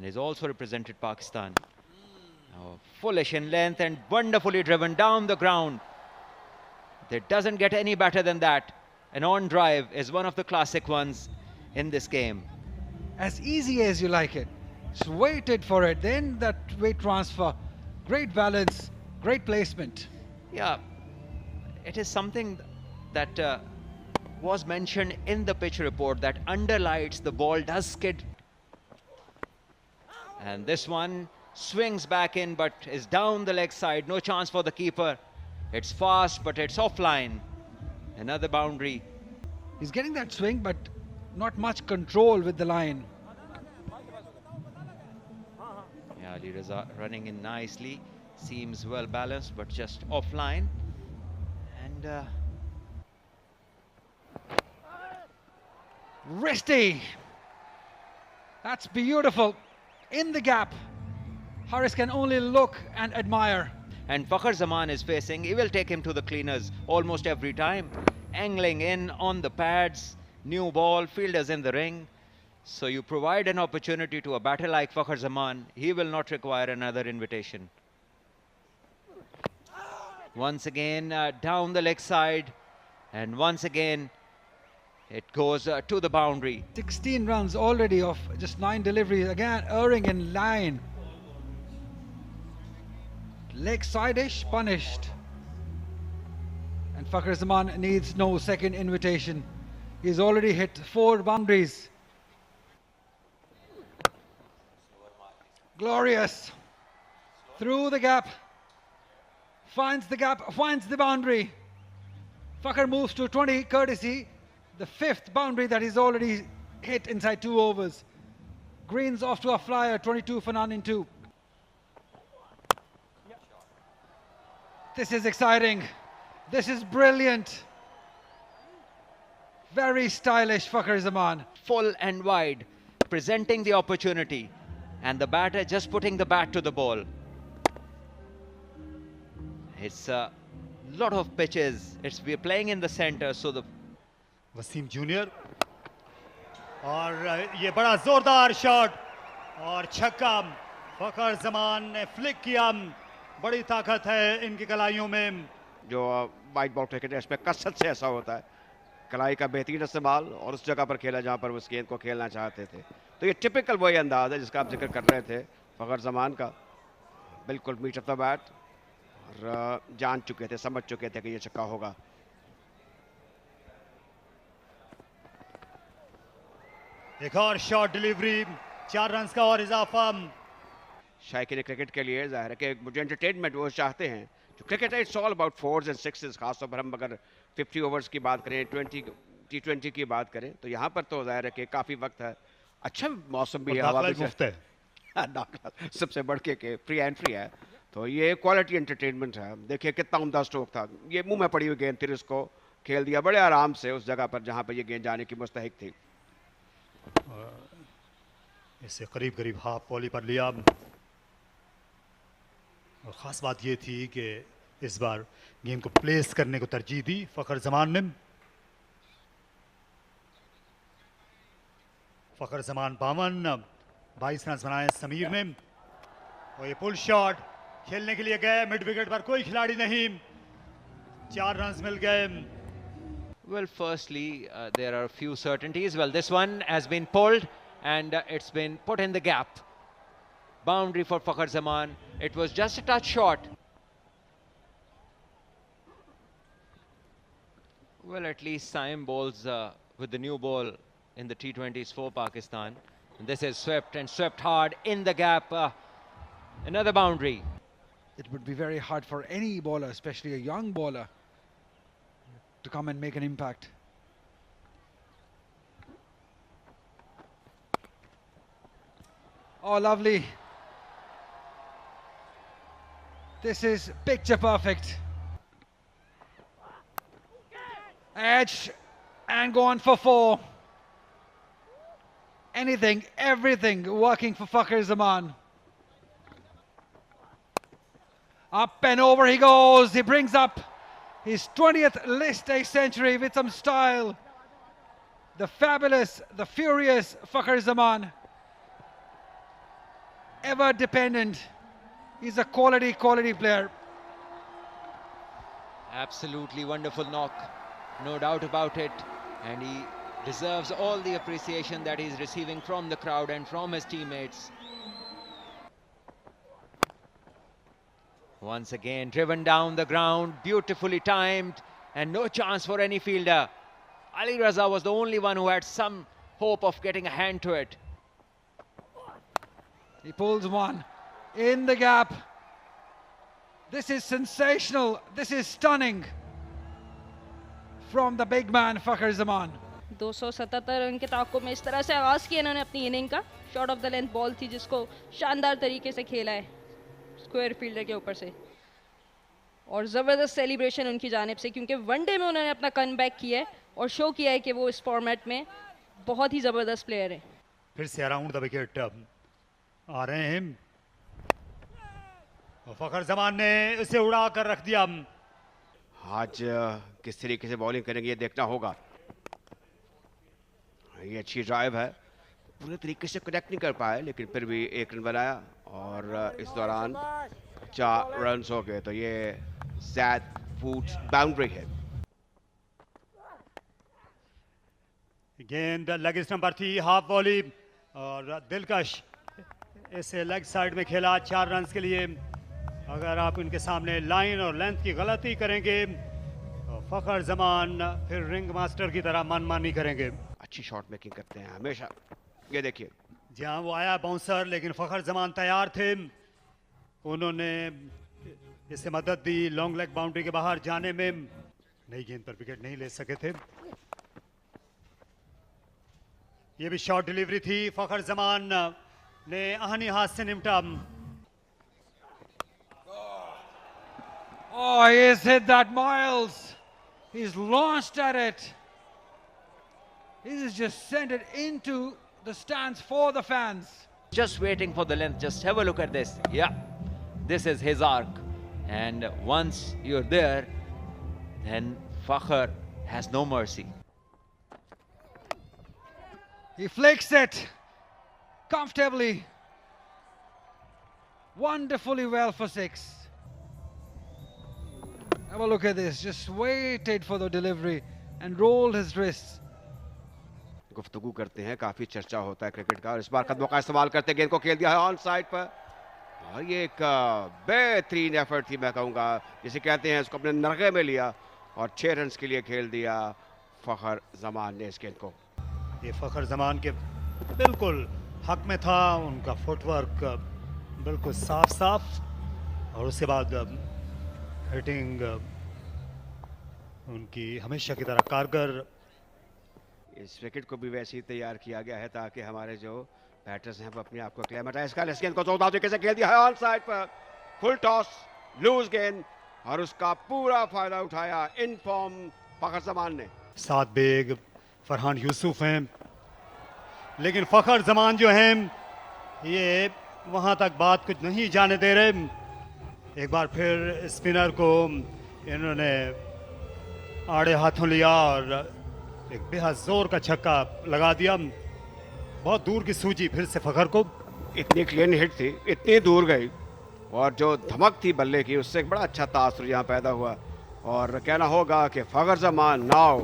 and has also represented Pakistan. Now, foolish in length and wonderfully driven down the ground. It doesn't get any better than that. An on drive is one of the classic ones in this game. As easy as you like it. Just waited for it. Then that weight transfer. Great balance, great placement. Yeah, it is something that was mentioned in the pitch report that underlights the ball does skid. And this one swings back in but is down the leg side. No chance for the keeper. It's fast but it's offline. Another boundary. He's getting that swing, but not much control with the line. Yeah, Ali Raza running in nicely. Seems well balanced but just offline. And Risty. That's beautiful. In the gap. Haris can only look and admire. And Fakhar Zaman is facing. He will take him to the cleaners almost every time. Angling in on the pads. New ball, fielders in the ring. So you provide an opportunity to a batter like Fakhar Zaman. He will not require another invitation. Once again down the leg side. And once again it goes to the boundary. 16 runs already of just 9 deliveries. Again, erring in line. Leg side-ish, punished. And Fakhar Zaman needs no second invitation. He's already hit 4 boundaries. Glorious. Through the gap. Finds the gap, finds the boundary. Fakhar moves to 20 courtesy. The 5th boundary that he's already hit inside 2 overs. Green's off to a flyer, 22 for none in 2. This is exciting. This is brilliant. Very stylish, Fakhar Zaman. Full and wide, presenting the opportunity. And the batter just putting the bat to the ball. It's a lot of pitches. We're playing in the center, so the Wasim junior और ये बड़ा जोरदार shot और छक्का फखर जमान ने flick किया बड़ी ताकत है इनकी कलाइयों में जो वाइट बॉल क्रिकेट है इसमें कसरत से ऐसा होता है कलाई का बेहतरीन इस्तेमाल और उस जगह पर खेला जहां पर वो इस गेंद को खेलना चाहते थे तो ये टिपिकल वही अंदाज है जिसका आप जिक्र कर रहे थे फखर जमान का बिल्कुल मीट ऑफ द बैट और जान चुके थे समझ चुके थे कि ये छक्का होगा एक और शॉट डिलीवरी 4 रन का और इजाफा शायकीन क्रिकेट के लिए जाहिर है कि मुझे एंटरटेनमेंट वो चाहते हैं जो क्रिकेट है it's all about 4s and 6s खासतौर पर हम अगर 50 ओवर्स की बात करें 20 की बात करें तो यहाँ पर तो जाहिर है कि काफ़ी वक्त है अच्छा मौसम भी है हवा भी मुफ्त है दाखिला सबसे बढ़ के फ्री एंट्री है तो ये क्वालिटी एंटरटेनमेंट है देखिए कितना उम्दा स्ट्रोक था ये मुंह में पड़ी हुई गेंद थी उसको खेल दिया बड़े आराम से उस जगह पर जहाँ पर ये गेंद जाने की मुस्तहिक थी इसे करीब करीब हाफ वॉली पर लिया और ख़ास बात ये थी कि इस बार गेंद को प्लेस करने को तरजीह दी फखर जमान ने फखर जमान 22 रन बनाए समीर ने और ये पुल शॉट खेलने के लिए गए मिड विकेट पर कोई खिलाड़ी नहीं 4 रन मिल गए well, firstly, there are a few certainties. Well, this one has been pulled and it's been put in the gap. Boundary for Fakhar Zaman. It was just a touch shot. Well, at least Saim bowls with the new ball in the T20s for Pakistan. And this is swept and swept hard in the gap. Another boundary. It would be very hard for any bowler, especially a young bowler, to come and make an impact. Oh, lovely. This is picture perfect. Edge and go on for 4. Anything, everything working for Fakhar Zaman. Up and over he goes. He brings up his 20th list A century with some style. The fabulous, the furious Fakhar Zaman. ever dependent. He's a quality player. Absolutely wonderful knock, no doubt about it. And he deserves all the appreciation that he's receiving from the crowd and from his teammates. Once again, driven down the ground, beautifully timed, and no chance for any fielder. Ali Raza was the only one who had some hope of getting a hand to it. He pulls one in the gap. This is sensational. This is stunning from the big man Fakhar Zaman. 277 run के ताक़ुब में इस तरह से आगाज़ किया इन्होंने अपनी inning का. Short of the length ball थी जिसको शानदार तरीके से खेला है स्क्वायर फील्डर के ऊपर से, और ज़बरदस्त सेलिब्रेशन उनकी जानिब से, क्योंकि वनडे में उन्होंने अपना कमबैक किया है और शो किया है कि वो इस फॉर्मेट में बहुत ही ज़बरदस्त प्लेयर हैं. फिर से अराउंड द विकेट आ रहे हैं और फखर जमान ने इसे उड़ा कर रख दिया. आज किस तरीके से बॉलिंग करेंगे ये देखना होगा. ये अच्छी ड्राइव है, पूरे तरीके से कनेक्ट नहीं कर पाए, लेकिन फिर भी एक रन बनाया और इस दौरान 4 रन हो गए. तो ये 7 फुट बाउंड्री है. गेंद लेग स्टंप पर थी, हाफ वॉली और दिलकश इसे लेग साइड में खेला 4 रन के लिए. अगर आप इनके सामने लाइन और लेंथ की गलती करेंगे तो फखर जमान फिर रिंग मास्टर की तरह मनमानी करेंगे. अच्छी शॉट मेकिंग करते हैं हमेशा. ये देखिए, जहां वो आया बाउंसर, लेकिन फखर जमान तैयार थे. उन्होंने इसे मदद दी लॉन्ग लेग बाउंड्री के बाहर जाने में. नई गेंद पर विकेट नहीं ले सके थे. ये भी शॉर्ट डिलीवरी थी, फखर जमान ने आहनी हाथ से निपटा. Oh, he has hit that miles. He's launched at it. He's just sent it into the stands for the fans. Just waiting for the length. Just have a look at this. Yeah, this is his arc. And once you're there, then Fakhar has no mercy. He flicks it comfortably. Wonderfully well for 6. Have a look at this. Just waited for the delivery and rolled his wrists. गुफ्तगू करते हैं, काफी चर्चा होता है cricket का, और इस बार कदमों का इस्तेमाल करते गेंद को खेल दिया है ऑन साइड पर. और ये एक बेहतरीन एफर्ट थी, मैं कहूँगा, जिसे कहते हैं, इसको अपने नरगे में लिया और 6 रन के लिए खेल दिया फखर जमान ने इस गेंद को. ये फखर जमान के बिल्कुल हक में था. उनका फुटवर्क बिल्कुल साफ और उसके बाद हिटिंग उनकी हमेशा की तरह कारगर. इस विकेट को भी वैसे ही तैयार किया गया है ताकि हमारे जो बैटर्स हैं वो अपने आप को एक्लेमेटाइज कर लें. इस गेंद को जोरदार तरीके से खेल दिया है ऑन साइड पर. फुल टॉस, लूज गेंद, और उसका पूरा फायदा उठाया इन फॉर्म फखर जमान ने. साद बेग, फरहान यूसुफ हैं, लेकिन फखर जमान जो हैं ये वहां तक बात कुछ नहीं जाने दे रहे. एक बार फिर स्पिनर को इन्होंने आड़े हाथों लिया और एक बेहद जोर का छक्का लगा दिया. बहुत दूर की सूझी फिर से फखर को. इतनी क्लीन हिट थी, इतनी दूर गई, और जो धमक थी बल्ले की, उससे एक बड़ा अच्छा तासुर यहाँ पैदा हुआ. और कहना होगा कि Fakhar Zaman now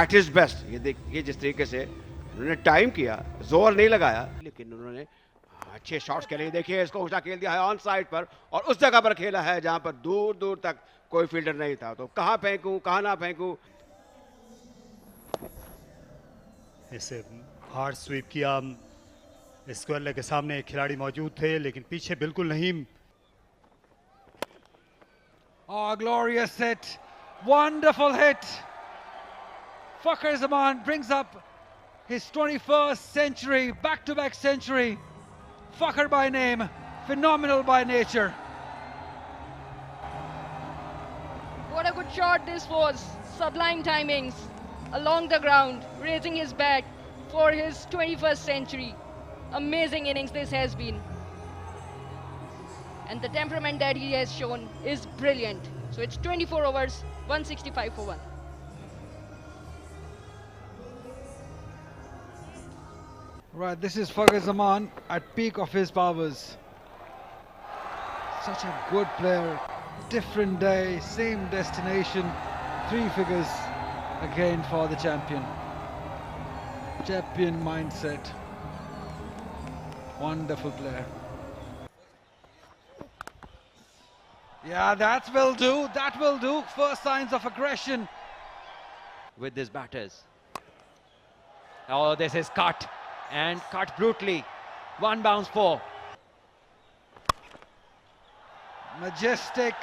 at his best. ये देखिए जिस तरीके से उन्होंने टाइम किया, जोर नहीं लगाया, लेकिन उन्होंने अच्छे शॉट्स के लिए. देखिए, इसको उल्टा खेल दिया है ऑन साइड पर, और उस जगह पर खेला है जहां पर दूर दूर तक कोई फील्डर नहीं था. तो कहां फेंकूं, कहां ना फेंकूं. इसे हार्ड स्वीप किया. स्क्वायर लेग के सामने एक खिलाड़ी मौजूद थे, लेकिन पीछे बिल्कुल नहीं. Oh, glorious hit. Wonderful hit. Fakhar Zaman brings up his 21st century, back-to-back century. Fakhar by name, phenomenal by nature. What a good shot this was. Sublime timings along the ground, raising his bat for his 21st century. Amazing innings this has been. And the temperament that he has shown is brilliant. So it's 24 overs, 165 for 1. Right, this is Fakhar Zaman at peak of his powers. Such a good player. Different day, same destination. 3 figures again for the champion. Champion mindset. Wonderful player. Yeah, that will do. That will do. First signs of aggression. With these batters. Oh, this is cut. And cut brutally. 1 bounce 4. Majestic.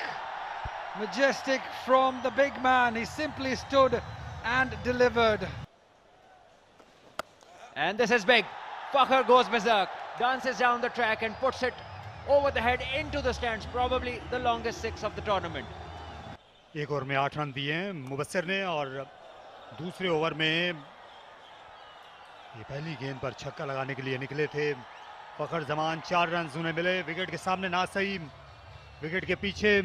Majestic from the big man. He simply stood and delivered. And this is big. Fakhar goes berserk. Dances down the track and puts it over the head into the stands. Probably the longest 6 of the tournament. एक over में 8 run दिए हैं मुबस्सिर ने और दूसरे over में ये पहली गेंद पर छक्का लगाने के लिए निकले थे फखर जमान। 4 रन उन्हें मिले। विकेट के सामने ना सही, विकेट के पीछे